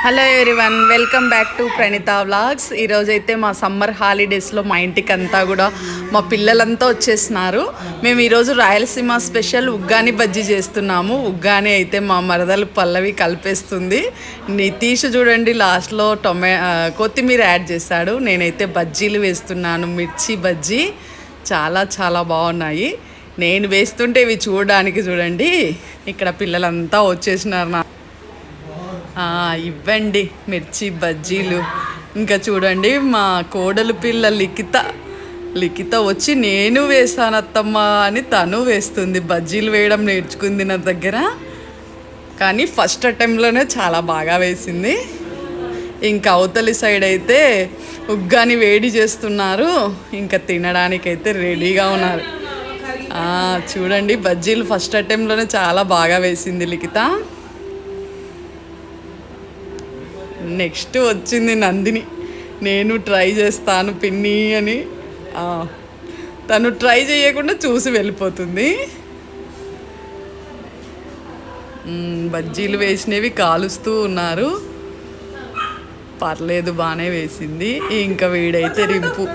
Hello everyone, welcome back to Praneetha vlogs. ఈరోజైతే మా summer హాలిడేస్లో మా ఇంటికి అంతా కూడా మా పిల్లలంతా వచ్చేసినారు. మేము ఈరోజు రాయలసీమ స్పెషల్ ఉగ్గాని బజ్జీ చేస్తున్నాము. ఉగ్గాని అయితే మా మరదలు పల్లవి కలిపేస్తుంది. నితీష్ చూడండి లాస్ట్లో కొత్తిమీర యాడ్ చేశాడు. నేనైతే బజ్జీలు వేస్తున్నాను, మిర్చి బజ్జీ. చాలా చాలా బాగున్నాయి. నేను వేస్తుంటే ఇవి చూడడానికి చూడండి ఇక్కడ పిల్లలంతా వచ్చేసినారు. ఇవ్వండి మిర్చి బజ్జీలు. ఇంకా చూడండి మా కోడలు పిల్ల లిఖిత వచ్చి నేను వేసాను అత్తమ్మ అని తను వేస్తుంది. బజ్జీలు వేయడం నేర్చుకుంది నా దగ్గర. కానీ ఫస్ట్ అటెంప్ట్లోనే చాలా బాగా వేసింది. ఇంకా అవతలి సైడ్ అయితే ఉగ్గాని వేడి చేస్తున్నారు. ఇంకా తినడానికైతే రెడీగా ఉన్నారు. చూడండి బజ్జీలు ఫస్ట్ అటెంప్ట్లోనే చాలా బాగా వేసింది లిఖిత. నెక్స్ట్ వచ్చింది నందిని. నేను ట్రై చేస్తాను పిన్ని అని. తను ట్రై చేయకుండా చూసి వెళ్ళిపోతుంది. బజ్జీలు వేసినవి కాలుస్తూ ఉన్నారు. పర్లేదు, బాగానే వేసింది. ఇంకా వీడైతే రింపు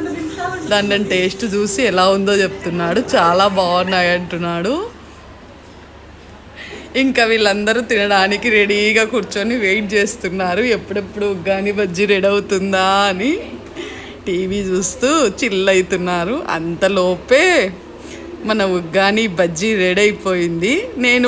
దాన్ని టేస్ట్ చూసి ఎలా ఉందో చెప్తున్నాడు. చాలా బాగున్నాయి అంటున్నాడు. ఇంకా వీళ్ళందరూ తినడానికి రెడీగా కూర్చొని వెయిట్ చేస్తున్నారు. ఎప్పుడెప్పుడు ఉగ్గాని బజ్జీ రెడీ అవుతుందా అని టీవీ చూస్తూ చిల్ అవుతున్నారు. అంతలోపే మన ఉగ్గాని బజ్జీ రెడీ అయిపోయింది. నేను